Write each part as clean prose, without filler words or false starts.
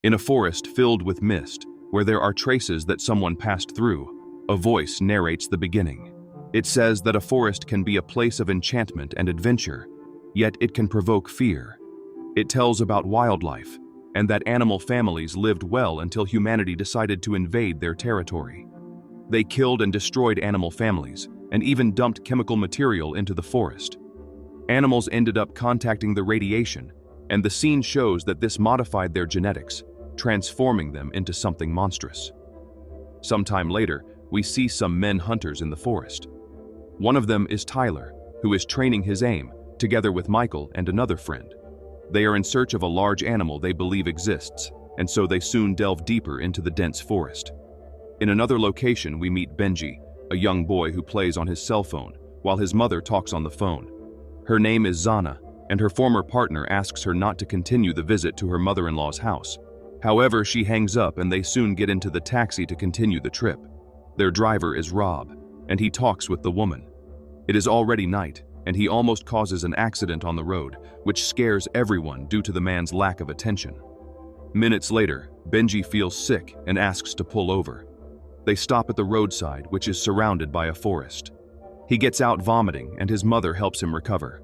In a forest filled with mist, where there are traces that someone passed through, a voice narrates the beginning. It says that a forest can be a place of enchantment and adventure, yet it can provoke fear. It tells about wildlife, and that animal families lived well until humanity decided to invade their territory. They killed and destroyed animal families, and even dumped chemical material into the forest. Animals ended up contacting the radiation, and the scene shows that this modified their genetics, transforming them into something monstrous. Sometime later, we see some men hunters in the forest. One of them is Tyler, who is training his aim, together with Michael and another friend. They are in search of a large animal they believe exists, and so they soon delve deeper into the dense forest. In another location, we meet Benji, a young boy who plays on his cell phone, while his mother talks on the phone. Her name is Zana, and her former partner asks her not to continue the visit to her mother-in-law's house. However, she hangs up and they soon get into the taxi to continue the trip. Their driver is Rob, and he talks with the woman. It is already night, and he almost causes an accident on the road, which scares everyone due to the man's lack of attention. Minutes later, Benji feels sick and asks to pull over. They stop at the roadside, which is surrounded by a forest. He gets out vomiting, and his mother helps him recover.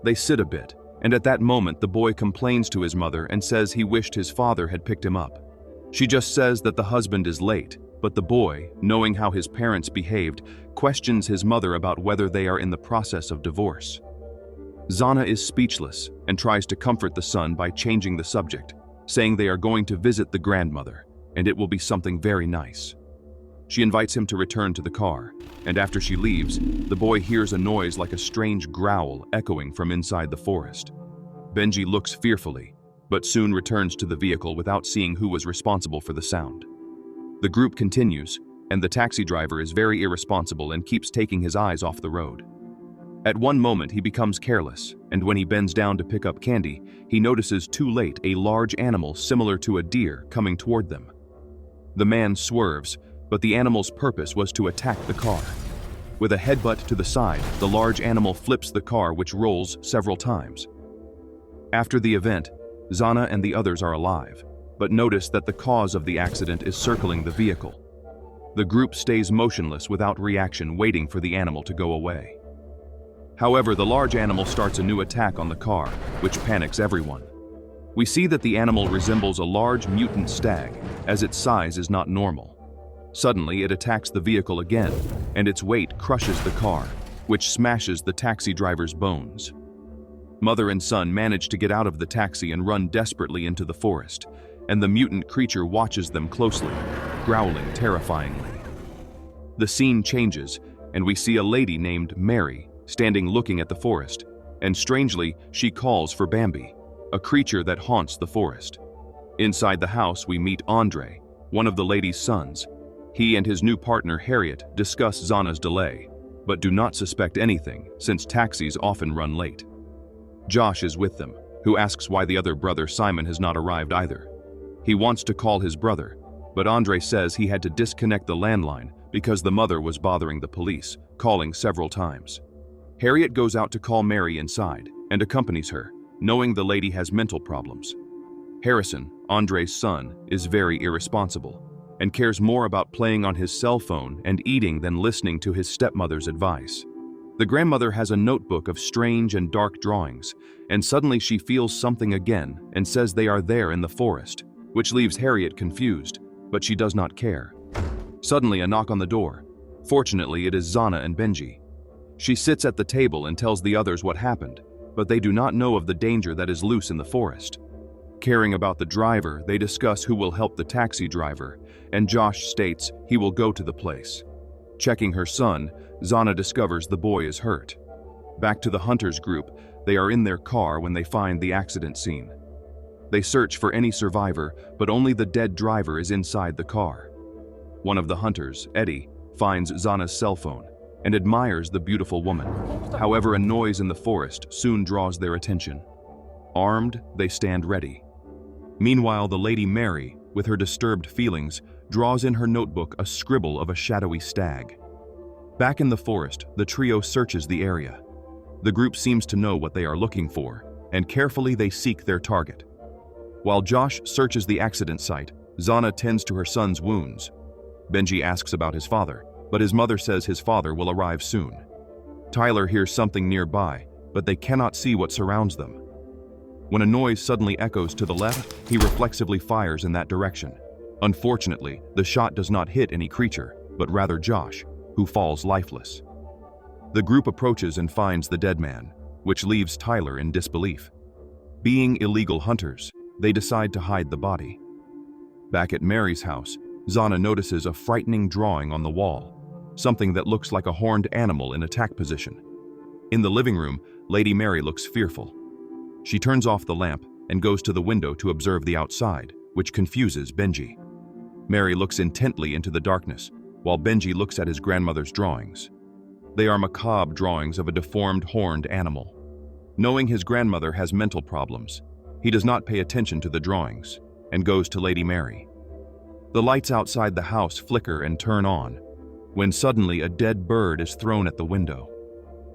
They sit a bit, and at that moment the boy complains to his mother and says he wished his father had picked him up. She just says that the husband is late, but the boy, knowing how his parents behaved, questions his mother about whether they are in the process of divorce. Zana is speechless and tries to comfort the son by changing the subject, saying they are going to visit the grandmother, and it will be something very nice. She invites him to return to the car, and after she leaves, the boy hears a noise like a strange growl echoing from inside the forest. Benji looks fearfully, but soon returns to the vehicle without seeing who was responsible for the sound. The group continues, and the taxi driver is very irresponsible and keeps taking his eyes off the road. At one moment, he becomes careless, and when he bends down to pick up candy, he notices too late a large animal similar to a deer coming toward them. The man swerves, but the animal's purpose was to attack the car. With a headbutt to the side, the large animal flips the car, which rolls several times. After the event, Zana and the others are alive, but notice that the cause of the accident is circling the vehicle. The group stays motionless without reaction, waiting for the animal to go away. However, the large animal starts a new attack on the car, which panics everyone. We see that the animal resembles a large mutant stag, as its size is not normal. Suddenly, it attacks the vehicle again, and its weight crushes the car, which smashes the taxi driver's bones. Mother and son manage to get out of the taxi and run desperately into the forest, and the mutant creature watches them closely, growling terrifyingly. The scene changes, and we see a lady named Mary standing looking at the forest, and strangely, she calls for Bambi, a creature that haunts the forest. Inside the house, we meet Andre, one of the lady's sons. He and his new partner, Harriet, discuss Zana's delay, but do not suspect anything since taxis often run late. Josh is with them, who asks why the other brother Simon has not arrived either. He wants to call his brother, but Andre says he had to disconnect the landline because the mother was bothering the police, calling several times. Harriet goes out to call Mary inside and accompanies her, knowing the lady has mental problems. Harrison, Andre's son, is very irresponsible and cares more about playing on his cell phone and eating than listening to his stepmother's advice. The grandmother has a notebook of strange and dark drawings, and suddenly she feels something again and says they are there in the forest, which leaves Harriet confused, but she does not care. Suddenly, a knock on the door. Fortunately, it is Zana and Benji. She sits at the table and tells the others what happened, but they do not know of the danger that is loose in the forest. Caring about the driver, they discuss who will help the taxi driver, and Josh states he will go to the place. Checking her son, Zana discovers the boy is hurt. Back to the hunters group, they are in their car when they find the accident scene. They search for any survivor, but only the dead driver is inside the car. One of the hunters, Eddie, finds Zana's cell phone and admires the beautiful woman. However, a noise in the forest soon draws their attention. Armed, they stand ready. Meanwhile, the lady Mary, with her disturbed feelings, draws in her notebook a scribble of a shadowy stag. Back in the forest, the trio searches the area. The group seems to know what they are looking for, and carefully they seek their target. While Josh searches the accident site, Zana tends to her son's wounds. Benji asks about his father, but his mother says his father will arrive soon. Tyler hears something nearby, but they cannot see what surrounds them. When a noise suddenly echoes to the left, he reflexively fires in that direction. Unfortunately, the shot does not hit any creature, but rather Josh, who falls lifeless. The group approaches and finds the dead man, which leaves Tyler in disbelief. Being illegal hunters, they decide to hide the body. Back at Mary's house, Zana notices a frightening drawing on the wall, something that looks like a horned animal in attack position. In the living room, Lady Mary looks fearful. She turns off the lamp and goes to the window to observe the outside, which confuses Benji. Mary looks intently into the darkness, while Benji looks at his grandmother's drawings. They are macabre drawings of a deformed horned animal. Knowing his grandmother has mental problems, he does not pay attention to the drawings and goes to Lady Mary. The lights outside the house flicker and turn on, when suddenly a dead bird is thrown at the window.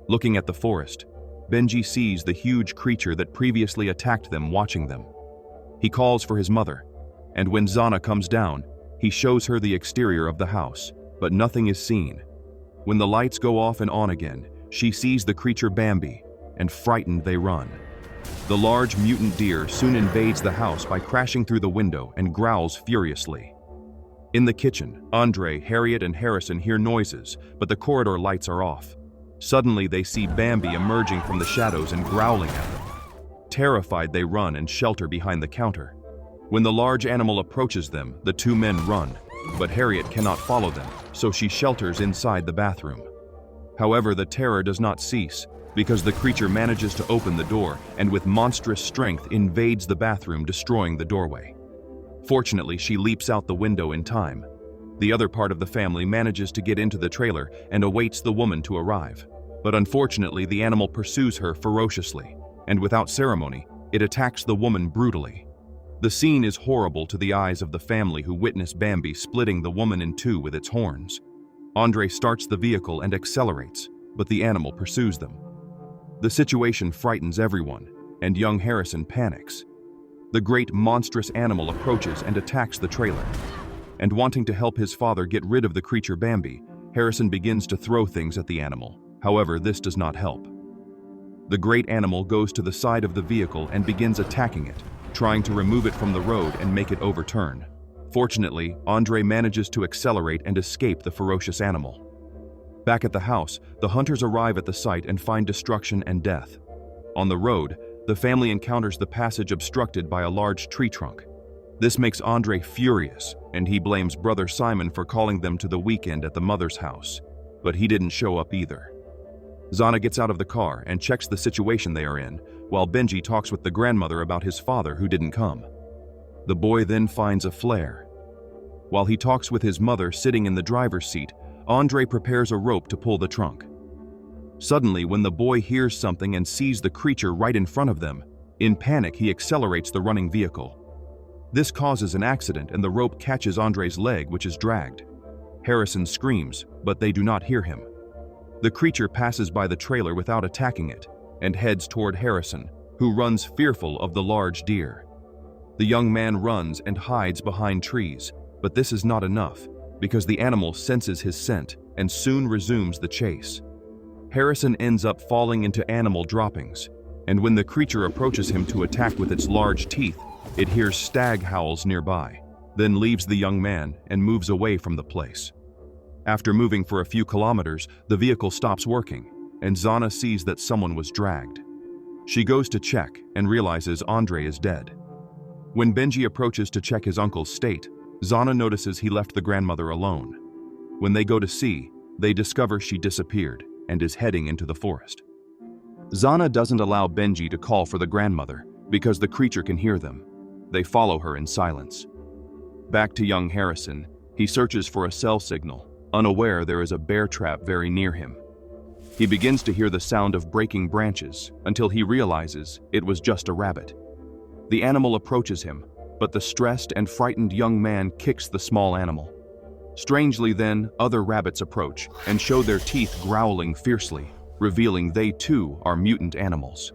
Looking at the forest, Benji sees the huge creature that previously attacked them watching them. He calls for his mother, and when Zana comes down, he shows her the exterior of the house, but nothing is seen. When the lights go off and on again, she sees the creature Bambi, and frightened they run. The large mutant deer soon invades the house by crashing through the window and growls furiously. In the kitchen, Andre, Harriet, and Harrison hear noises, but the corridor lights are off. Suddenly they see Bambi emerging from the shadows and growling at them. Terrified, they run and shelter behind the counter. When the large animal approaches them, the two men run, but Harriet cannot follow them, so she shelters inside the bathroom. However, the terror does not cease, because the creature manages to open the door and with monstrous strength invades the bathroom, destroying the doorway. Fortunately, she leaps out the window in time. The other part of the family manages to get into the trailer and awaits the woman to arrive. But unfortunately, the animal pursues her ferociously, and without ceremony, it attacks the woman brutally. The scene is horrible to the eyes of the family who witness Bambi splitting the woman in two with its horns. Andre starts the vehicle and accelerates, but the animal pursues them. The situation frightens everyone, and young Harrison panics. The great monstrous animal approaches and attacks the trailer. And wanting to help his father get rid of the creature Bambi, Harrison begins to throw things at the animal. However, this does not help. The great animal goes to the side of the vehicle and begins attacking it, trying to remove it from the road and make it overturn. Fortunately, Andre manages to accelerate and escape the ferocious animal. Back at the house, the hunters arrive at the site and find destruction and death. On the road, the family encounters the passage obstructed by a large tree trunk. This makes Andre furious, and he blames brother Simon for calling them to the weekend at the mother's house, but he didn't show up either. Zana gets out of the car and checks the situation they are in, while Benji talks with the grandmother about his father who didn't come. The boy then finds a flare. While he talks with his mother sitting in the driver's seat, Andre prepares a rope to pull the trunk. Suddenly, when the boy hears something and sees the creature right in front of them, in panic he accelerates the running vehicle. This causes an accident and the rope catches Andre's leg, which is dragged. Harrison screams, but they do not hear him. The creature passes by the trailer without attacking it and heads toward Harrison, who runs fearful of the large deer. The young man runs and hides behind trees, but this is not enough, because the animal senses his scent and soon resumes the chase. Harrison ends up falling into animal droppings, and when the creature approaches him to attack with its large teeth, it hears stag howls nearby, then leaves the young man and moves away from the place. After moving for a few kilometers, the vehicle stops working, and Zana sees that someone was dragged. She goes to check and realizes Andre is dead. When Benji approaches to check his uncle's state, Zana notices he left the grandmother alone. When they go to see, they discover she disappeared and is heading into the forest. Zana doesn't allow Benji to call for the grandmother because the creature can hear them. They follow her in silence. Back to young Harrison, he searches for a cell signal, unaware there is a bear trap very near him. He begins to hear the sound of breaking branches until he realizes it was just a rabbit. The animal approaches him, but the stressed and frightened young man kicks the small animal. Strangely then, other rabbits approach and show their teeth growling fiercely, revealing they too are mutant animals.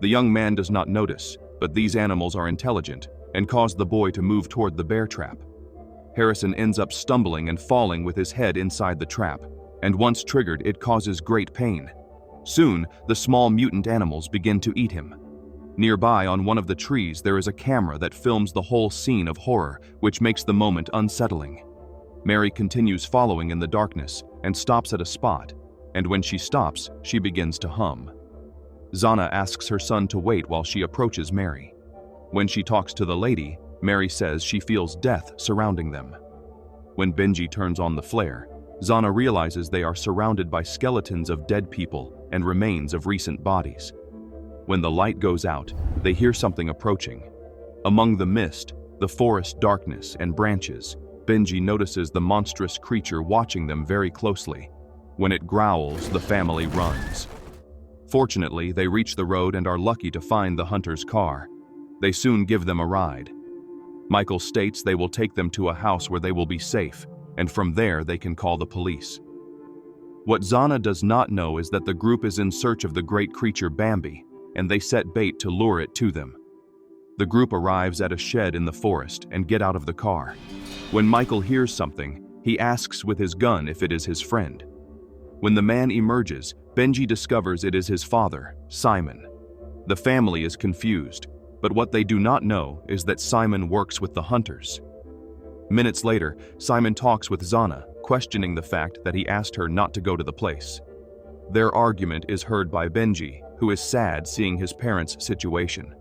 The young man does not notice, but these animals are intelligent and cause the boy to move toward the bear trap. Harrison ends up stumbling and falling with his head inside the trap, and once triggered, it causes great pain. Soon, the small mutant animals begin to eat him. Nearby, on one of the trees, there is a camera that films the whole scene of horror, which makes the moment unsettling. Mary continues following in the darkness and stops at a spot, and when she stops, she begins to hum. Zana asks her son to wait while she approaches Mary. When she talks to the lady, Mary says she feels death surrounding them. When Benji turns on the flare, Zana realizes they are surrounded by skeletons of dead people and remains of recent bodies. When the light goes out, they hear something approaching. Among the mist, the forest darkness, and branches, Benji notices the monstrous creature watching them very closely. When it growls, the family runs. Fortunately, they reach the road and are lucky to find the hunter's car. They soon give them a ride. Michael states they will take them to a house where they will be safe, and from there they can call the police. What Zana does not know is that the group is in search of the great creature Bambi, and they set bait to lure it to them. The group arrives at a shed in the forest and get out of the car. When Michael hears something, he asks with his gun if it is his friend. When the man emerges, Benji discovers it is his father, Simon. The family is confused, but what they do not know is that Simon works with the hunters. Minutes later, Simon talks with Zana, questioning the fact that he asked her not to go to the place. Their argument is heard by Benji, who is sad seeing his parents' situation.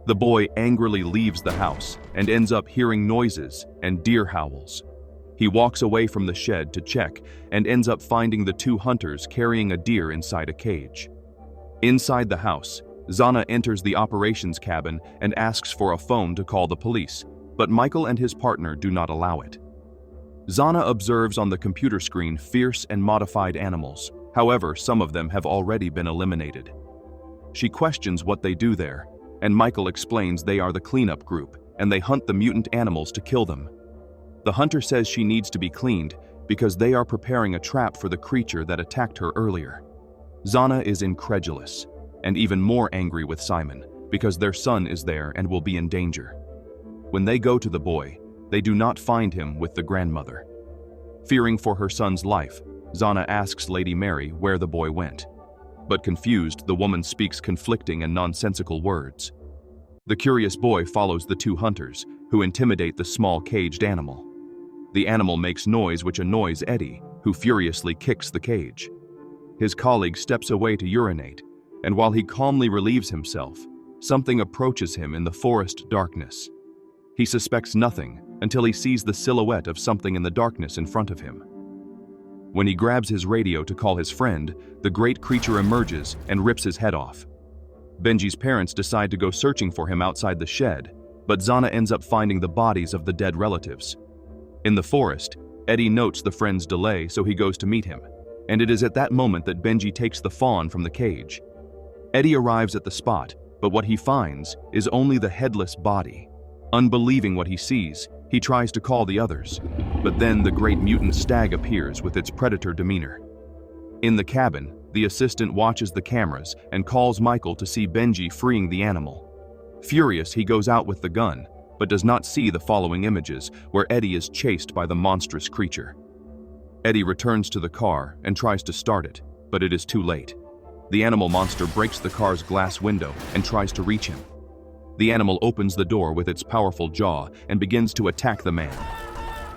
The boy angrily leaves the house and ends up hearing noises and deer howls. He walks away from the shed to check and ends up finding the two hunters carrying a deer inside a cage. Inside the house, Zana enters the operations cabin and asks for a phone to call the police, but Michael and his partner do not allow it. Zana observes on the computer screen fierce and modified animals. However, some of them have already been eliminated. She questions what they do there, and Michael explains they are the cleanup group, and they hunt the mutant animals to kill them. The hunter says she needs to be cleaned because they are preparing a trap for the creature that attacked her earlier. Zana is incredulous, and even more angry with Simon, because their son is there and will be in danger. When they go to the boy, they do not find him with the grandmother. Fearing for her son's life, Zana asks Lady Mary where the boy went. But confused, the woman speaks conflicting and nonsensical words. The curious boy follows the two hunters, who intimidate the small caged animal. The animal makes noise which annoys Eddie, who furiously kicks the cage. His colleague steps away to urinate, and while he calmly relieves himself, something approaches him in the forest darkness. He suspects nothing until he sees the silhouette of something in the darkness in front of him. When he grabs his radio to call his friend, the great creature emerges and rips his head off. Benji's parents decide to go searching for him outside the shed, but Zana ends up finding the bodies of the dead relatives. In the forest, Eddie notes the friend's delay, so he goes to meet him, and it is at that moment that Benji takes the fawn from the cage. Eddie arrives at the spot, but what he finds is only the headless body. Unbelieving what he sees, he tries to call the others, but then the great mutant stag appears with its predator demeanor. In the cabin, the assistant watches the cameras and calls Michael to see Benji freeing the animal. Furious, he goes out with the gun, but does not see the following images, where Eddie is chased by the monstrous creature. Eddie returns to the car and tries to start it, but it is too late. The animal monster breaks the car's glass window and tries to reach him. The animal opens the door with its powerful jaw and begins to attack the man.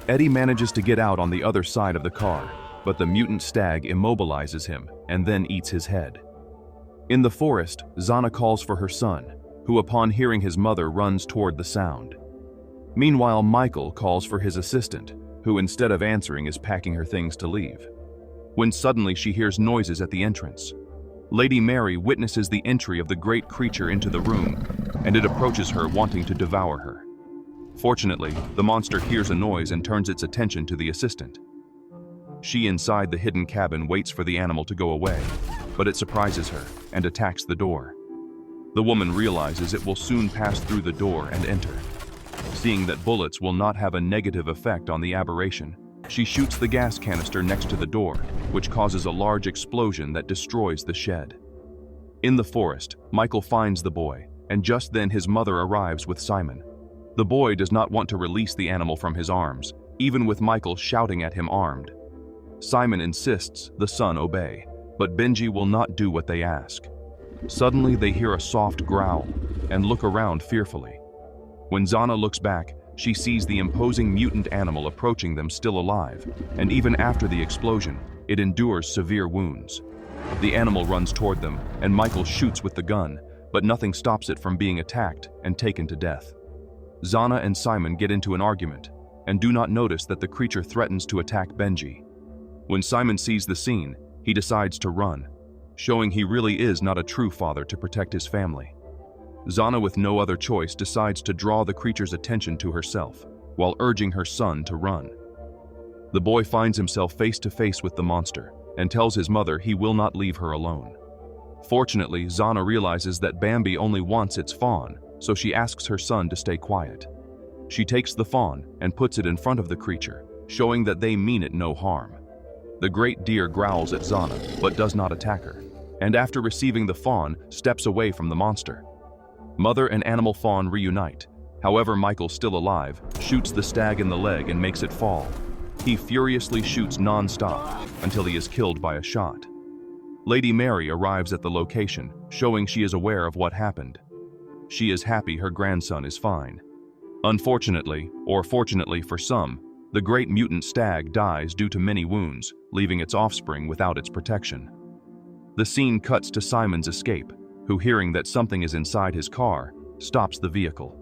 Eddie manages to get out on the other side of the car, but the mutant stag immobilizes him and then eats his head. In the forest, Zana calls for her son, who upon hearing his mother runs toward the sound. Meanwhile, Michael calls for his assistant, who instead of answering is packing her things to leave. When suddenly she hears noises at the entrance. Lady Mary witnesses the entry of the great creature into the room, and it approaches her wanting to devour her. Fortunately, the monster hears a noise and turns its attention to the assistant. She inside the hidden cabin waits for the animal to go away, but it surprises her and attacks the door. The woman realizes it will soon pass through the door and enter. Seeing that bullets will not have a negative effect on the aberration, she shoots the gas canister next to the door, which causes a large explosion that destroys the shed. In the forest, Michael finds the boy, and just then his mother arrives with Simon. The boy does not want to release the animal from his arms, even with Michael shouting at him armed. Simon insists the son obey, but Benji will not do what they ask. Suddenly they hear a soft growl and look around fearfully. When Zana looks back, she sees the imposing mutant animal approaching them still alive, and even after the explosion, it endures severe wounds. The animal runs toward them, and Michael shoots with the gun, but nothing stops it from being attacked and taken to death. Zana and Simon get into an argument, and do not notice that the creature threatens to attack Benji. When Simon sees the scene, he decides to run, showing he really is not a true father to protect his family. Zana, with no other choice, decides to draw the creature's attention to herself, while urging her son to run. The boy finds himself face to face with the monster, and tells his mother he will not leave her alone. Fortunately, Zana realizes that Bambi only wants its fawn, so she asks her son to stay quiet. She takes the fawn and puts it in front of the creature, showing that they mean it no harm. The great deer growls at Zana, but does not attack her, and after receiving the fawn, steps away from the monster. Mother and animal fawn reunite. However, Michael, still alive, shoots the stag in the leg and makes it fall. He furiously shoots non-stop until he is killed by a shot. Lady Mary arrives at the location, showing she is aware of what happened. She is happy her grandson is fine. Unfortunately, or fortunately for some, the great mutant stag dies due to many wounds, leaving its offspring without its protection. The scene cuts to Simon's escape, who, hearing that something is inside his car, stops the vehicle.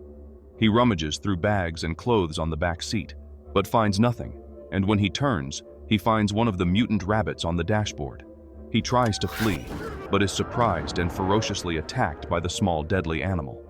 He rummages through bags and clothes on the back seat, but finds nothing, and when he turns, he finds one of the mutant rabbits on the dashboard. He tries to flee, but is surprised and ferociously attacked by the small deadly animal.